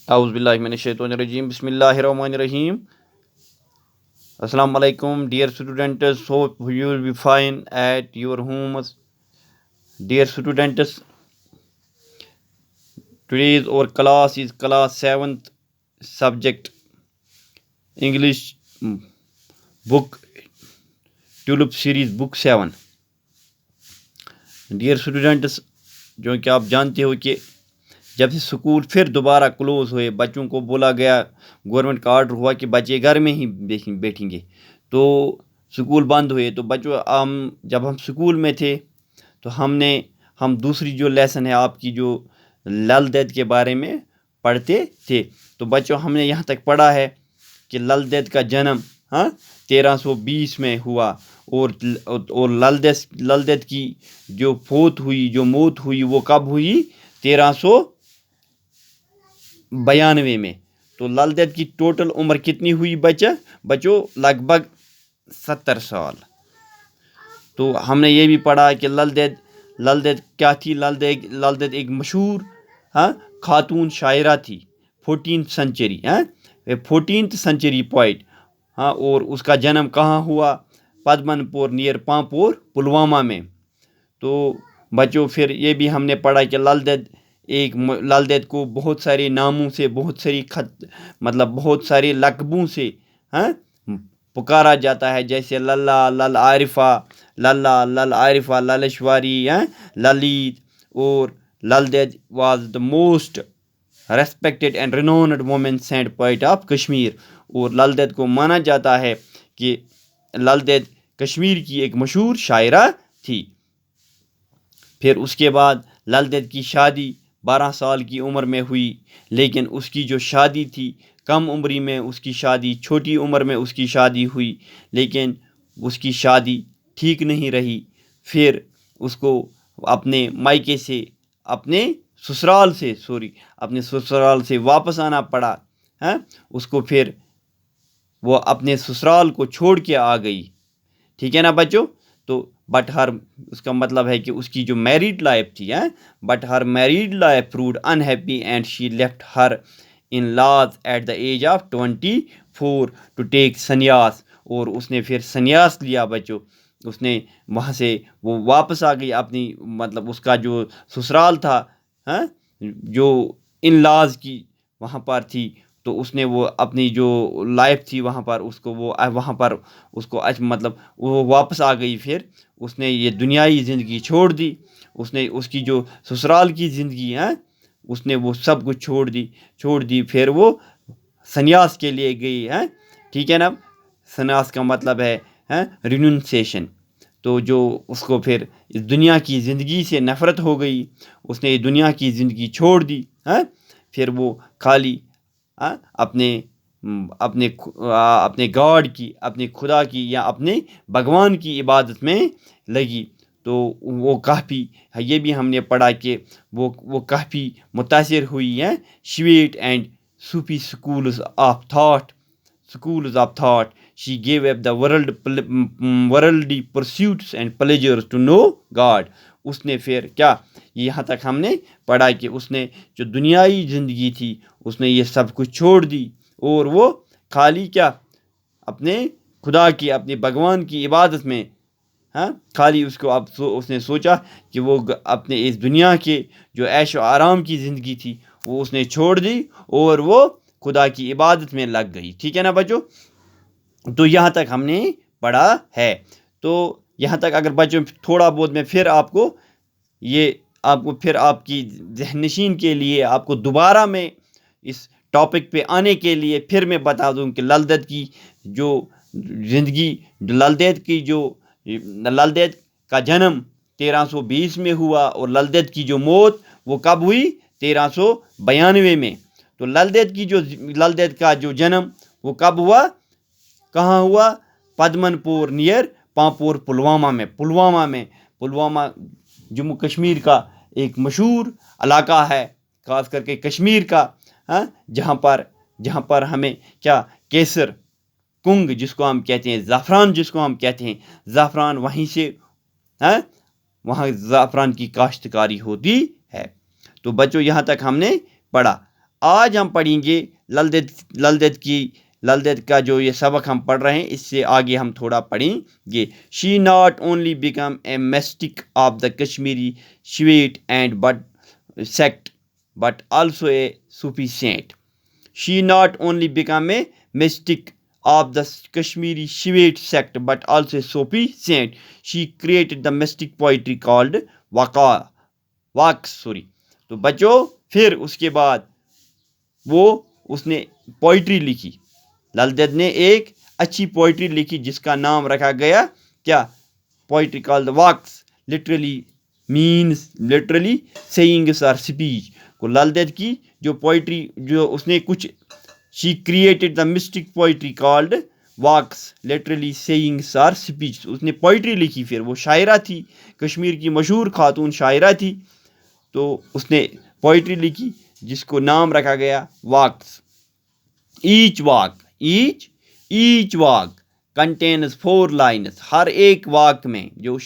اعوذ باللہ من الشیطان الرجیم بسم اللہ الرحمن الرحیم. السلام علیکم dear students, hope you will be fine at your homes. Dear students, today's our class is class 7th subject English book Tulip series book 7. Dear students, جو کہ آپ جانتے ہو کہ جب سے اسکول پھر دوبارہ کلوز ہوئے، بچوں کو بولا گیا، گورنمنٹ کا آرڈر ہوا کہ بچے گھر میں ہی بیٹھیں گے، تو اسکول بند ہوئے. تو بچوں جب ہم اسکول میں تھے تو ہم دوسری جو لیسن ہے آپ کی جو لل دید کے بارے میں پڑھتے تھے. تو بچوں ہم نے یہاں تک پڑھا ہے کہ لل دید کا جنم 1320 میں ہوا، اور لل دید کی جو موت ہوئی وہ کب ہوئی؟ 1392 میں. تو لل دید کی ٹوٹل عمر کتنی ہوئی بچوں؟ لگ بھگ 70 سال. تو ہم نے یہ بھی پڑھا کہ لل دید کیا تھی؟ لل دید ایک مشہور خاتون شاعرہ تھی، 14th سنچری پوائٹ. اور اس کا جنم کہاں ہوا؟ پدمن پور نیئر پامپور پلوامہ میں. تو بچوں پھر یہ بھی ہم نے پڑھا کہ لل دید کو بہت سارے ناموں سے، بہت سارے لقبوں سے پکارا جاتا ہے، جیسے للا، لل عارفہ، للشواری، للیت. اور Lal Ded was the most respected and renowned woman saint poet of Kashmir. اور لل دید کو مانا جاتا ہے کہ لل دید کشمیر کی ایک مشہور شاعرہ تھی. پھر اس کے بعد لل دید کی شادی 12 سال کی عمر میں ہوئی، لیکن اس کی جو شادی تھی کم عمری میں اس کی شادی، چھوٹی عمر میں اس کی شادی ہوئی، لیکن اس کی شادی ٹھیک نہیں رہی. پھر اس کو اپنے مائکے سے، اپنے سسرال سے واپس آنا پڑا. اس کو پھر وہ اپنے سسرال کو چھوڑ کے آ گئی. ٹھیک ہے نا بچوں؟ تو اس کا مطلب ہے کہ اس کی جو میریڈ لائف تھی، but her married life proved unhappy and she left her in laws at the age of 24 to take sannyas. اور اس نے پھر سنیاس لیا بچوں. اس نے وہاں سے وہ واپس آ گئی اپنی، اس کا جو سسرال تھا، جو ان لاز کی وہاں پر تھی. تو اس نے وہ اپنی جو لائف تھی وہاں پر وہ واپس آ گئی. پھر اس نے یہ دنیائی زندگی چھوڑ دی. اس کی جو سسرال کی زندگی اس نے وہ سب کچھ چھوڑ دی. پھر وہ سنیاس کے لیے گئی. ٹھیک ہے نا؟ سنیاس کا مطلب ہے رینونسیشن. تو جو اس کو پھر اس دنیا کی زندگی سے نفرت ہو گئی، اس نے یہ دنیا کی زندگی چھوڑ دی. پھر وہ خالی اپنے گاڈ کی، اپنے خدا کی یا اپنے بھگوان کی عبادت میں لگی. تو وہ کافی، یہ بھی ہم نے پڑھا کہ وہ کافی متاثر ہوئی ہیں Shaivite and Sufi schools of thought. She gave up the worldly pursuits and pleasures to know God. اس نے پھر کیا، یہاں تک ہم نے پڑھا کہ اس نے جو دنیائی زندگی تھی اس نے یہ سب کچھ چھوڑ دی، اور وہ خالی کیا، اپنے خدا کی، اپنے بھگوان کی عبادت میں خالی اس نے سوچا کہ وہ اپنے اس دنیا کے جو عیش و آرام کی زندگی تھی وہ اس نے چھوڑ دی اور وہ خدا کی عبادت میں لگ گئی. ٹھیک ہے نا بچوں؟ تو یہاں تک ہم نے پڑھا ہے. تو یہاں تک اگر بچوں تھوڑا بہت میں پھر آپ کو پھر آپ کی ذہن نشین کے لیے، آپ کو دوبارہ میں اس ٹاپک پہ آنے کے لیے پھر میں بتا دوں کہ لل دید کی جو زندگی، لل دید کا جنم 1320 میں ہوا، اور لل دید کی جو موت وہ کب ہوئی؟ 1392 میں. تو لل دید کا جو جنم وہ کب ہوا؟ کہاں ہوا؟ پدمن پور نیئر پامپور پلوامہ میں. پلوامہ جموں کشمیر کا ایک مشہور علاقہ ہے، خاص کر کے کشمیر کا، جہاں پر ہمیں کیا، کیسر، کنگ جس کو ہم کہتے ہیں، زعفران جس کو ہم کہتے ہیں، زعفران وہاں زعفران کی کاشتکاری ہوتی ہے. تو بچوں یہاں تک ہم نے پڑھا. آج ہم پڑھیں گے لل دید کا جو یہ سبق ہم پڑھ رہے ہیں، اس سے آگے ہم تھوڑا پڑھیں گے. She not only became a mystic of the Kashmiri Shaivite and but sect but also a Sufi saint. She not only became a mystic of the Kashmiri Shiite sect but also a Sufi saint. She created the mystic poetry called waqs. تو بچوں پھر اس کے بعد اس نے poetry لکھی. لل دید نے ایک اچھی پوئٹری لکھی جس کا نام رکھا گیا کیا؟ Poetry called waqs. literally sayings or speech. کو لل دید کی جو پوئٹری جو اس نے کچھ she created the mystic poetry called waqs, literally sayings or speeches. اس نے پوئٹری لکھی. پھر وہ شاعرہ تھی، کشمیر کی مشہور خاتون شاعرہ تھی، تو اس نے پوئٹری لکھی جس کو نام رکھا گیا waqs. each walk contains 4 lines. ہر ایک واک میں جو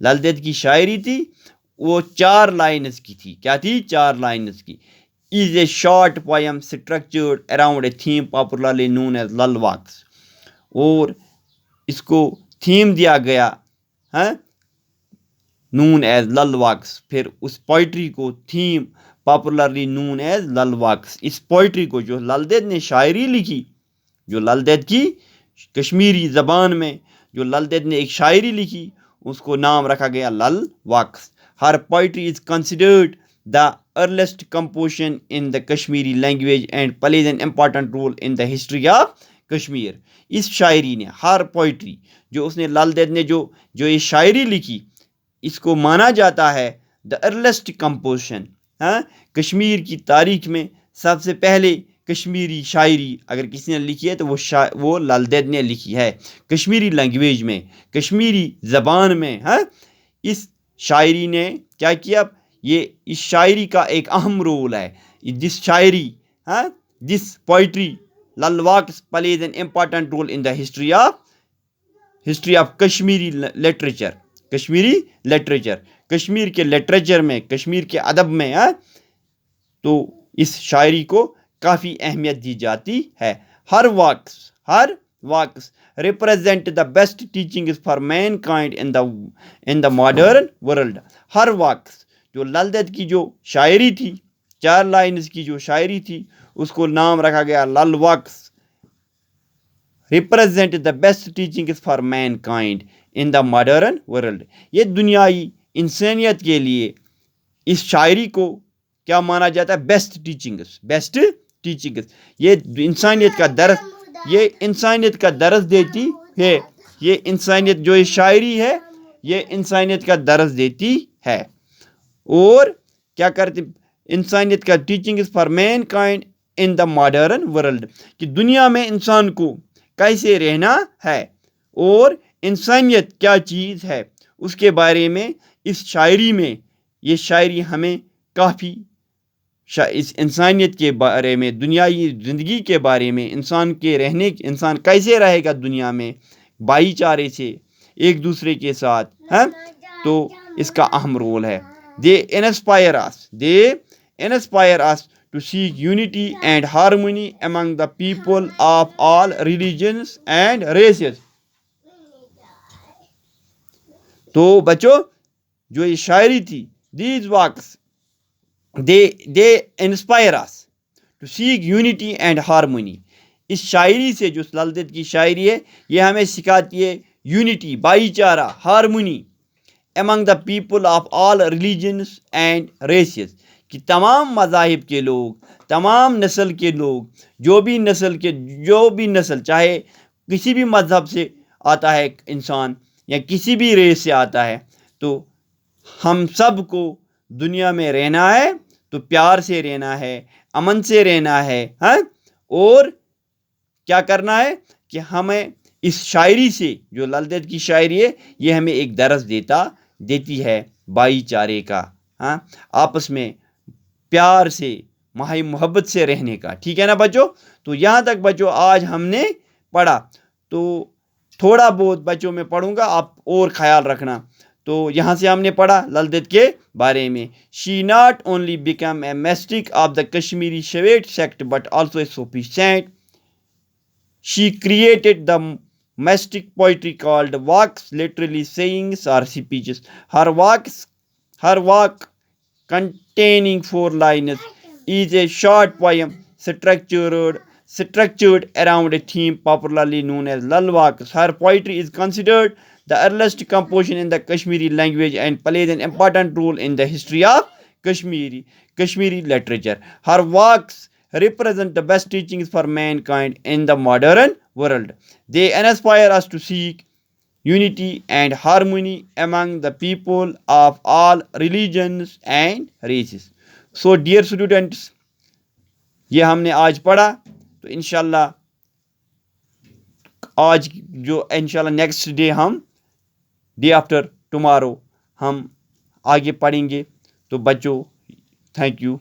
لل دید کی شاعری تھی وہ 4 لائنز کی تھی. کیا تھی؟ 4 لائنز کی. is a short poem structured around a theme popularly known as lal waqs. اور اس کو تھیم دیا گیا known as lal waqs. پھر اس پوئٹری کو theme popularly known as lal waqs. اس پوئٹری کو جو لل دید نے شاعری لکھی، جو لل دید کی کشمیری زبان میں جو لل دید نے ایک شاعری لکھی، اس کو نام رکھا گیا lal waqs. Her poetry is considered the earliest composition in the Kashmiri language and plays an important role in the history of Kashmir. اس شاعری نے، ہر پوئٹری جو اس نے لل دید نے جو یہ شاعری لکھی، اس کو مانا جاتا ہے the earliest composition. کشمیر کی تاریخ میں سب سے پہلے کشمیری شاعری اگر کسی نے لکھی ہے تو وہ لل دید نے لکھی ہے کشمیری لینگویج میں، کشمیری زبان میں. اس شاعری نے کیا کیا؟ یہ اس شاعری کا ایک اہم رول ہے. This poetry Lal Vakhs plays an important role in the history of Kashmiri literature. Kashmir کے لٹریچر میں، کشمیر کے ادب میں تو اس شاعری کو کافی اہمیت دی جاتی ہے. ہر واقس represent the best teachings for mankind in the modern world. ہر واقس جو لل دید کی جو شاعری تھی، 4 لائنز کی جو شاعری تھی، اس کو نام رکھا گیا لل واقس. represent the best teachings for mankind in the modern world. یہ دنیائی انسانیت کے لیے اس شاعری کو کیا مانا جاتا ہے؟ Best teachings. یہ انسانیت کا درس دیتی ہے. یہ انسانیت جو یہ شاعری ہے یہ انسانیت کا درس دیتی ہے. اور کیا کرتے؟ انسانیت کا teachings for mankind in the modern world, کہ دنیا میں انسان کو کیسے رہنا ہے اور انسانیت کیا چیز ہے، اس کے بارے میں اس شاعری میں یہ شاعری ہمیں کافی اس انسانیت کے بارے میں، دنیائی زندگی کے بارے میں، انسان کیسے رہے گا دنیا میں بھائی چارے سے ایک دوسرے کے ساتھ، تو اس کا اہم رول ہے. They inspire us to seek unity and harmony among the people of all religions and races. تو بچوں جو یہ شاعری تھی، these works they inspire us to seek unity and harmony. اس شاعری سے جو لل دید کی شاعری ہے یہ ہمیں سکھاتی ہے یونٹی، بھائی چارہ، harmony among the people of all religions and races. کہ تمام مذاہب کے لوگ، تمام نسل کے لوگ، جو بھی نسل چاہے کسی بھی مذہب سے آتا ہے انسان یا کسی بھی ریس سے آتا ہے، تو ہم سب کو دنیا میں رہنا ہے تو پیار سے رہنا ہے، امن سے رہنا ہے. اور کیا کرنا ہے کہ ہمیں اس شاعری سے جو لل دید کی شاعری ہے یہ ہمیں ایک درس دیتی ہے بھائی چارے کا، آپس میں پیار سے، محبت سے رہنے کا. ٹھیک ہے نا بچوں؟ تو یہاں تک بچوں آج ہم نے پڑھا. تو تھوڑا بہت بچوں میں پڑھوں گا، آپ اور خیال رکھنا. تو یہاں سے ہم نے پڑھا لل دید کے بارے میں. She not only became a mystic of the Kashmiri Shaivite sect but also a Sufi saint. She created the mystic poetry called walks, literally sayings or speeches. Her walk containing 4 lines is a short poem structured around a theme popularly known as Lal Walks. Her poetry is considered the earliest composition in the Kashmiri language and plays an important role in the history of Kashmiri literature. Her walks represent the best teachings for mankind in the modern world. They inspire us to seek unity and harmony among the people of all religions and races. So dear students, یہ ہم نے آج پڑھا. تو انشاءاللہ آج جو انشاءاللہ نیکسٹ ڈے ہم ڈے آفٹر ٹمارو ہم آگے پڑھیں گے. تو بچوں تھینک یو.